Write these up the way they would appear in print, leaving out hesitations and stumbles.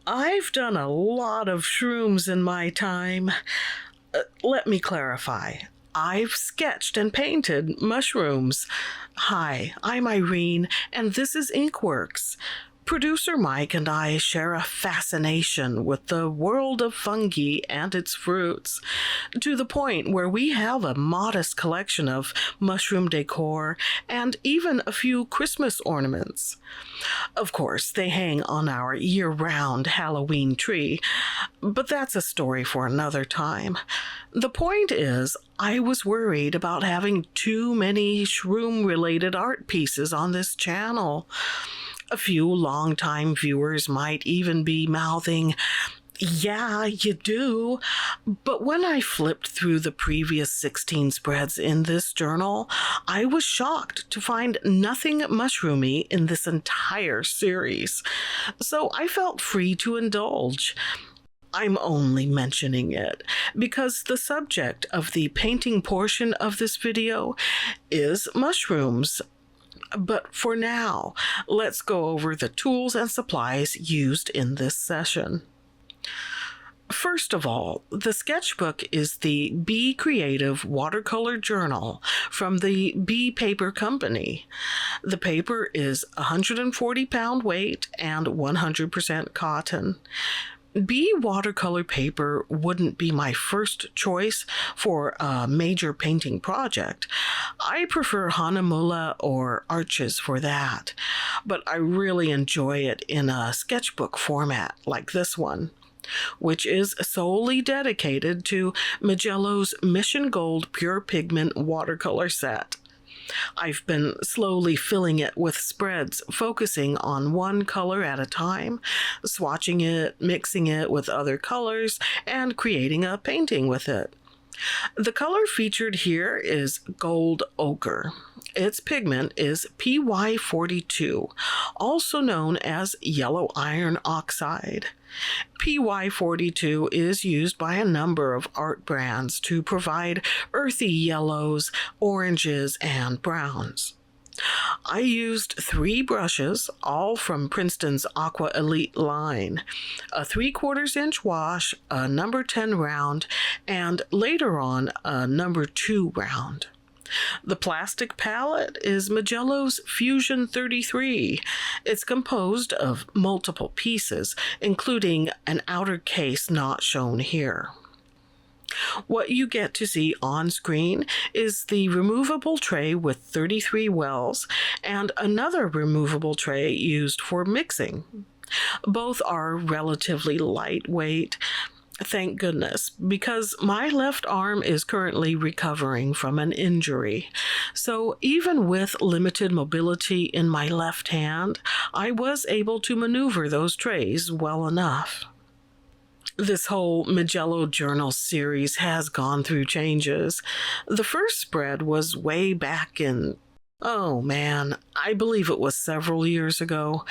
I've done a lot of shrooms in my time. Let me clarify. I've sketched and painted mushrooms. Hi, I'm Irene, and this is Inkworks. Producer Mike and I share a fascination with the world of fungi and its fruits, to the point where we have a modest collection of mushroom decor and even a few Christmas ornaments. Of course, they hang on our year-round Halloween tree, but that's a story for another time. The point is, I was worried about having too many shroom-related art pieces on this channel. A few longtime viewers might even be mouthing, "Yeah, you do." But when I flipped through the previous 16 spreads in this journal, I was shocked to find nothing mushroomy in this entire series. So I felt free to indulge. I'm only mentioning it because the subject of the painting portion of this video is mushrooms. But for now, let's go over the tools and supplies used in this session. First of all, the sketchbook is the Be Creative watercolor journal from the Be Paper Company. The paper is 140-pound weight and 100% cotton. Bee watercolor paper wouldn't be my first choice for a major painting project. I prefer Hanamulla or Arches for that, but I really enjoy it in a sketchbook format like this one, which is solely dedicated to Mijello's Mission Gold Pure Pigment watercolor set. I've been slowly filling it with spreads, focusing on one color at a time, swatching it, mixing it with other colors, and creating a painting with it. The color featured here is gold ochre. Its pigment is PY42, also known as yellow iron oxide. PY42 is used by a number of art brands to provide earthy yellows, oranges, and browns. I used 3 brushes, all from Princeton's Aqua Elite line, a 3/4 inch wash, a number 10 round, and later on a number 2 round. The plastic palette is Mijello's Fusion 33. It's composed of multiple pieces, including an outer case not shown here. What you get to see on screen is the removable tray with 33 wells and another removable tray used for mixing. Both are relatively lightweight. Thank goodness, because my left arm is currently recovering from an injury. So even with limited mobility in my left hand, I was able to maneuver those trays well enough. This whole Mijello Journal series has gone through changes. The first spread was way back in, I believe it was several years ago,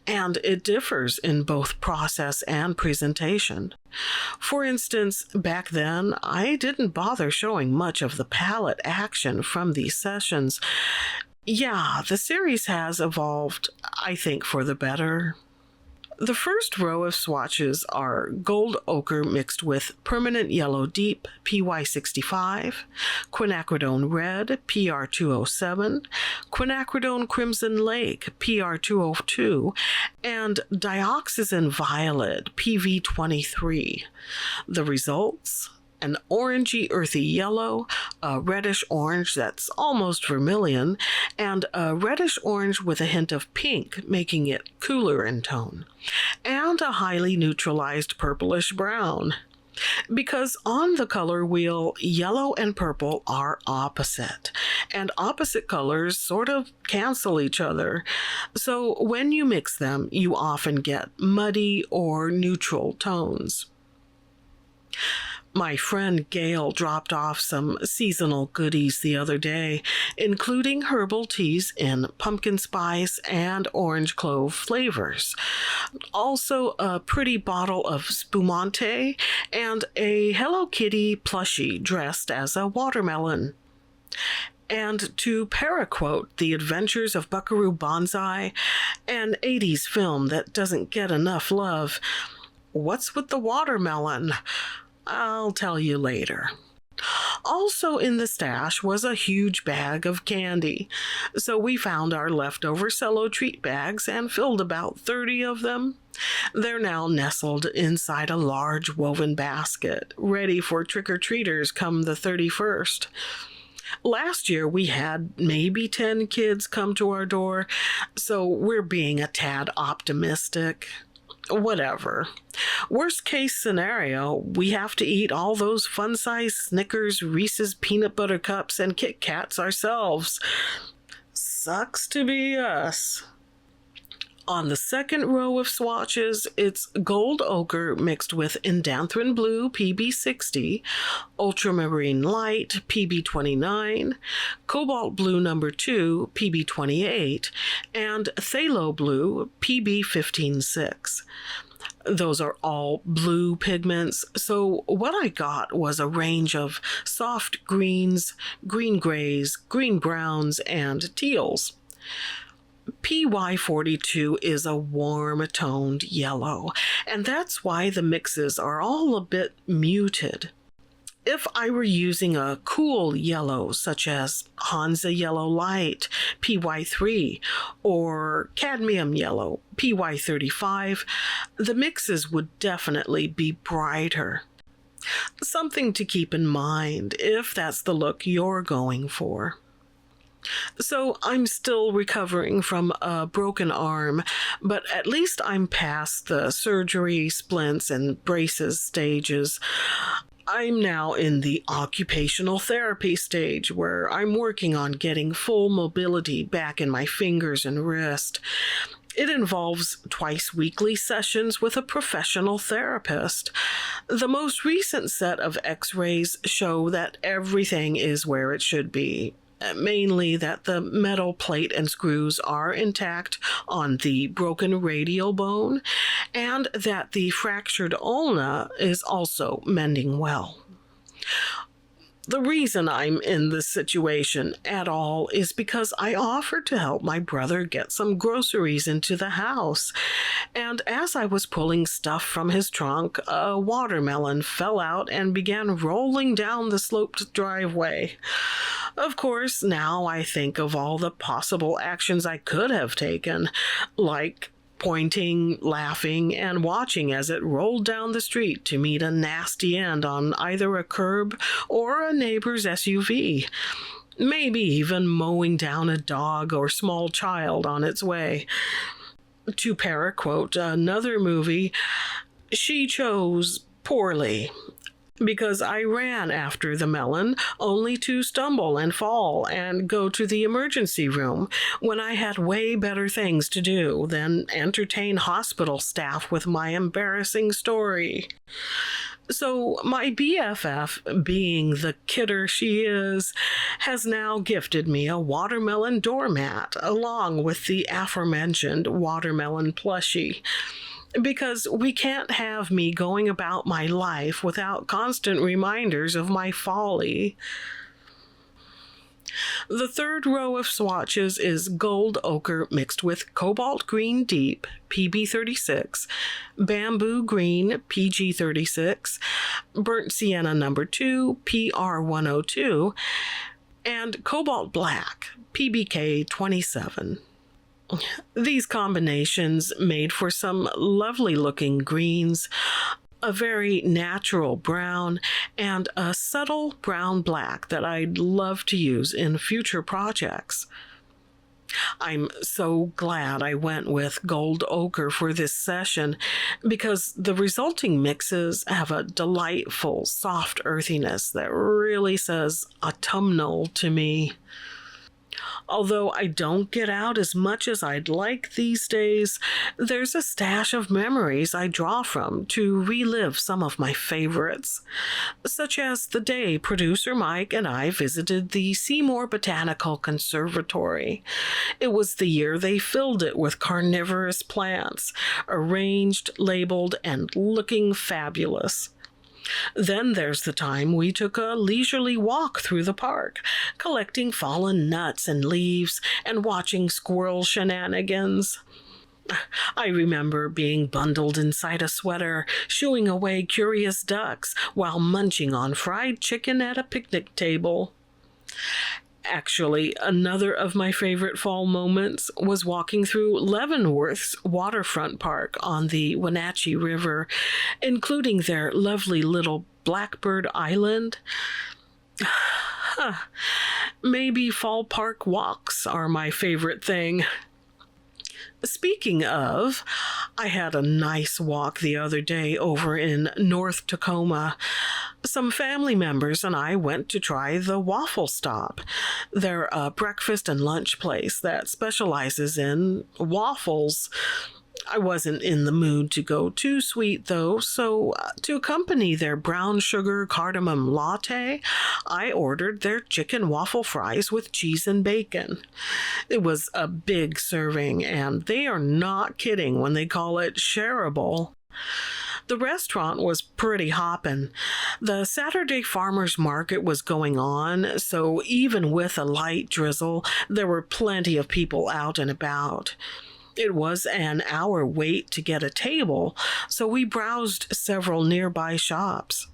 and it differs in both process and presentation. For instance, back then, I didn't bother showing much of the palette action from these sessions. Yeah, the series has evolved, I think, for the better. The first row of swatches are gold ochre mixed with permanent yellow deep PY65, quinacridone red PR207, quinacridone crimson lake PR202, and dioxazine violet PV23. The results? An orangey earthy yellow, a reddish orange that's almost vermilion, and a reddish orange with a hint of pink, making it cooler in tone, and a highly neutralized purplish brown. Because on the color wheel, yellow and purple are opposite, and opposite colors sort of cancel each other. So when you mix them, you often get muddy or neutral tones. My friend Gail dropped off some seasonal goodies the other day, including herbal teas in pumpkin spice and orange clove flavors. Also, a pretty bottle of spumante and a Hello Kitty plushie dressed as a watermelon. And to paraquote The Adventures of Buckaroo Banzai, an 80s film that doesn't get enough love, What's with the watermelon? I'll tell you later. Also in the stash was a huge bag of candy, so we found our leftover cello treat bags and filled about 30 of them. They're now nestled inside a large woven basket, ready for trick-or-treaters come the 31st. Last year we had maybe 10 kids come to our door, so we're being a tad optimistic. Whatever. Worst case scenario, we have to eat all those fun-sized Snickers, Reese's peanut butter cups, and Kit Kats ourselves. Sucks to be us. On the second row of swatches, it's gold ochre mixed with indanthrine blue PB60, ultramarine light PB29, cobalt blue number 2 PB28, and phthalo blue PB156. Those are all blue pigments, so what I got was a range of soft greens, green grays, green browns, and teals. PY42 is a warm-toned yellow, and that's why the mixes are all a bit muted. If I were using a cool yellow, such as Hansa Yellow Light, PY3, or Cadmium Yellow, PY35, the mixes would definitely be brighter. Something to keep in mind if that's the look you're going for. So I'm still recovering from a broken arm, but at least I'm past the surgery, splints, and braces stages. I'm now in the occupational therapy stage where I'm working on getting full mobility back in my fingers and wrist. It involves twice weekly sessions with a professional therapist. The most recent set of x-rays show that everything is where it should be. Mainly that the metal plate and screws are intact on the broken radial bone, and that the fractured ulna is also mending well. The reason I'm in this situation at all is because I offered to help my brother get some groceries into the house, and as I was pulling stuff from his trunk, a watermelon fell out and began rolling down the sloped driveway. Of course, now I think of all the possible actions I could have taken, like pointing, laughing, and watching as it rolled down the street to meet a nasty end on either a curb or a neighbor's SUV. Maybe even mowing down a dog or small child on its way. To paraquote another movie, she chose poorly, because I ran after the melon only to stumble and fall and go to the emergency room when I had way better things to do than entertain hospital staff with my embarrassing story. So my BFF, being the kidder she is, has now gifted me a watermelon doormat along with the aforementioned watermelon plushie. Because we can't have me going about my life without constant reminders of my folly. The third row of swatches is gold ochre mixed with cobalt green deep, PB36, bamboo green, PG36, burnt sienna number 2, PR102, and cobalt black, PBK27. These combinations made for some lovely looking greens, a very natural brown, and a subtle brown black that I'd love to use in future projects. I'm so glad I went with gold ochre for this session because the resulting mixes have a delightful soft earthiness that really says autumnal to me. Although I don't get out as much as I'd like these days, there's a stash of memories I draw from to relive some of my favorites, such as the day producer Mike and I visited the Seymour Botanical Conservatory. It was the year they filled it with carnivorous plants, arranged, labeled, and looking fabulous. Then there's the time we took a leisurely walk through the park, collecting fallen nuts and leaves and watching squirrel shenanigans. I remember being bundled inside a sweater, shooing away curious ducks while munching on fried chicken at a picnic table. Actually, another of my favorite fall moments was walking through Leavenworth's waterfront park on the Wenatchee River, including their lovely little Blackbird Island. Maybe fall park walks are my favorite thing. Speaking of, I had a nice walk the other day over in North Tacoma. Some family members and I went to try the Waffle Stop. They're a breakfast and lunch place that specializes in waffles. I wasn't in the mood to go too sweet, though, so to accompany their brown sugar cardamom latte, I ordered their chicken waffle fries with cheese and bacon. It was a big serving, and they are not kidding when they call it shareable. The restaurant was pretty hoppin'. The Saturday farmers market was going on, so even with a light drizzle, there were plenty of people out and about. It was an hour wait to get a table, so we browsed several nearby shops.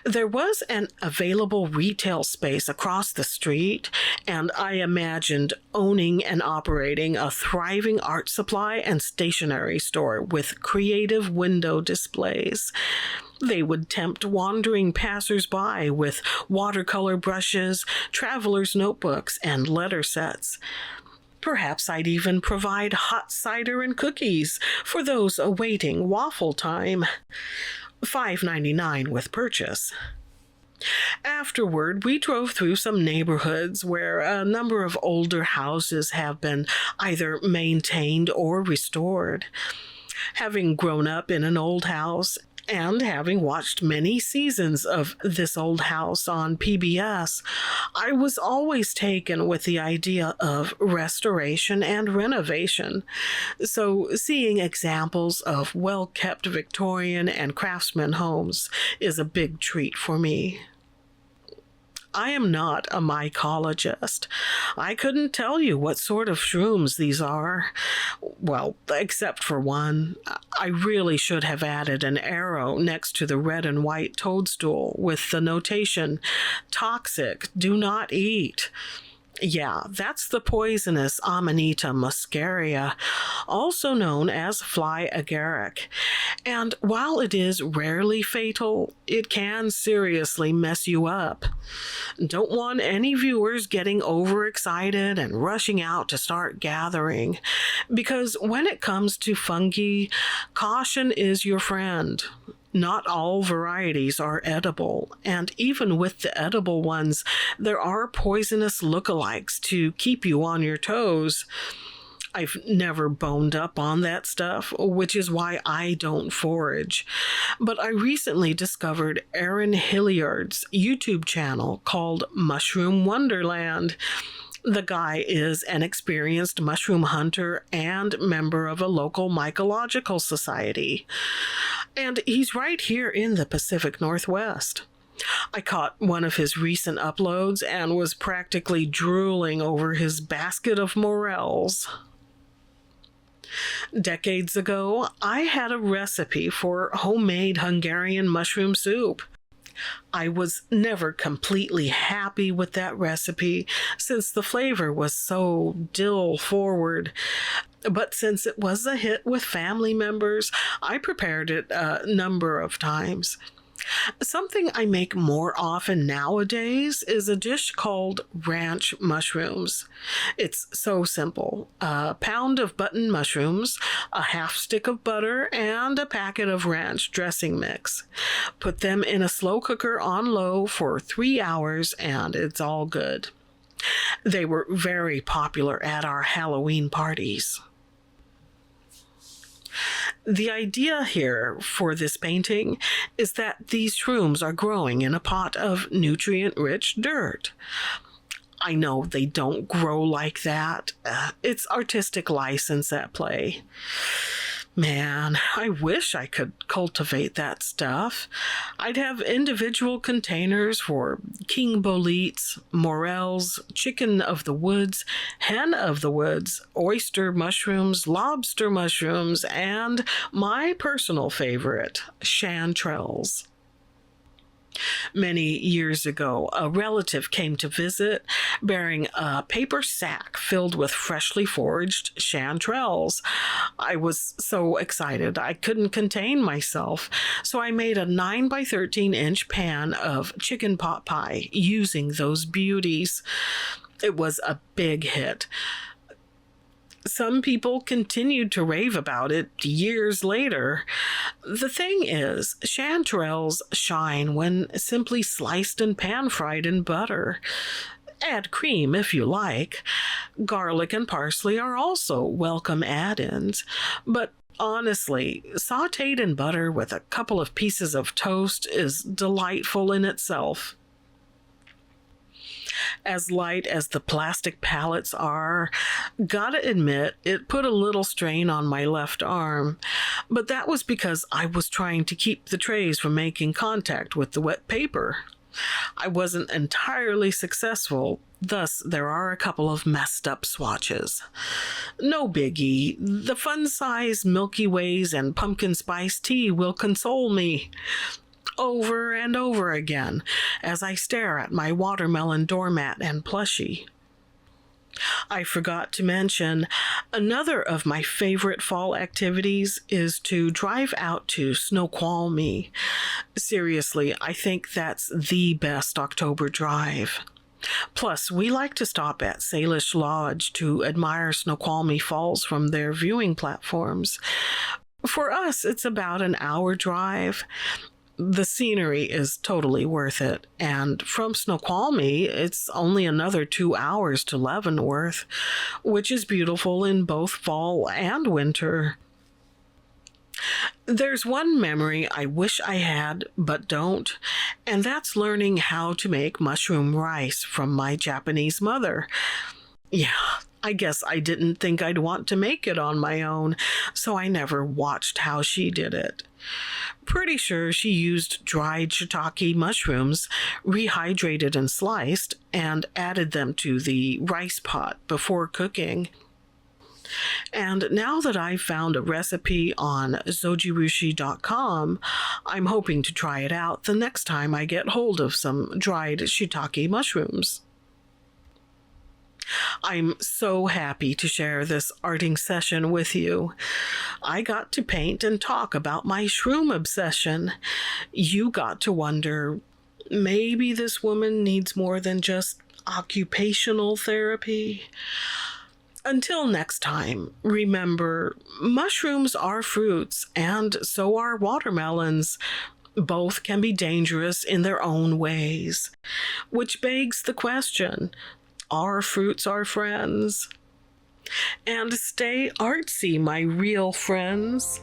There was an available retail space across the street, and I imagined owning and operating a thriving art supply and stationery store with creative window displays. They would tempt wandering passers-by with watercolor brushes, traveler's notebooks, and letter sets. Perhaps I'd even provide hot cider and cookies for those awaiting waffle time. $5.99 with purchase. Afterward, we drove through some neighborhoods where a number of older houses have been either maintained or restored. Having grown up in an old house and having watched many seasons of This Old House on PBS, I was always taken with the idea of restoration and renovation. So seeing examples of well-kept Victorian and craftsman homes is a big treat for me. I am not a mycologist. I couldn't tell you what sort of shrooms these are. Well, except for one. I really should have added an arrow next to the red and white toadstool with the notation, "Toxic, do not eat." Yeah, that's the poisonous Amanita muscaria, also known as fly agaric. And while it is rarely fatal, it can seriously mess you up. Don't want any viewers getting overexcited and rushing out to start gathering, because when it comes to fungi, caution is your friend. Not all varieties are edible, and even with the edible ones, there are poisonous lookalikes to keep you on your toes. I've never boned up on that stuff, which is why I don't forage. But I recently discovered Aaron Hilliard's YouTube channel called Mushroom Wonderland. The guy is an experienced mushroom hunter and member of a local mycological society. And he's right here in the Pacific Northwest. I caught one of his recent uploads and was practically drooling over his basket of morels. Decades ago, I had a recipe for homemade Hungarian mushroom soup. I was never completely happy with that recipe since the flavor was so dill-forward. But since it was a hit with family members, I prepared it a number of times. Something I make more often nowadays is a dish called ranch mushrooms. It's so simple. A pound of button mushrooms, a half stick of butter, and a packet of ranch dressing mix. Put them in a slow cooker on low for 3 hours and it's all good. They were very popular at our Halloween parties. The idea here for this painting is that these shrooms are growing in a pot of nutrient-rich dirt. I know they don't grow like that. It's artistic license at play. Man, I wish I could cultivate that stuff. I'd have individual containers for king boletes, morels, chicken of the woods, hen of the woods, oyster mushrooms, lobster mushrooms, and my personal favorite, chanterelles. Many years ago, a relative came to visit bearing a paper sack filled with freshly foraged chanterelles. I was so excited I couldn't contain myself, so I made a 9 by 13-inch pan of chicken pot pie using those beauties. It was a big hit. Some people continued to rave about it years later. The thing is, chanterelles shine when simply sliced and pan-fried in butter. Add cream if you like. Garlic and parsley are also welcome add-ins. But honestly, sautéed in butter with a couple of pieces of toast is delightful in itself. As light as the plastic pallets are, gotta admit, it put a little strain on my left arm. But that was because I was trying to keep the trays from making contact with the wet paper. I wasn't entirely successful, thus there are a couple of messed up swatches. No biggie, the fun-size Milky Ways and pumpkin spice tea will console me. Over and over again as I stare at my watermelon doormat and plushie. I forgot to mention, another of my favorite fall activities is to drive out to SNOQUALMIE. Seriously, I think that's the best October drive. Plus, we like to stop at Salish Lodge to admire Snoqualmie Falls from their viewing platforms. For us, it's about an hour drive. The scenery is totally worth it, and from Snoqualmie, it's only another 2 hours to Leavenworth, which is beautiful in both fall and winter. There's one memory I wish I had, but don't, and that's learning how to make mushroom rice from my Japanese mother. Yeah, I guess I didn't think I'd want to make it on my own, so I never watched how she did it. Pretty sure she used dried shiitake mushrooms, rehydrated and sliced, and added them to the rice pot before cooking. And now that I've found a recipe on zojirushi.com, I'm hoping to try it out the next time I get hold of some dried shiitake mushrooms. I'm so happy to share this arting session with you. I got to paint and talk about my shroom obsession. You got to wonder, maybe this woman needs more than just occupational therapy. Until next time, remember, mushrooms are fruits, and so are watermelons. Both can be dangerous in their own ways, which begs the question, are fruits our friends? And stay artsy, my real friends.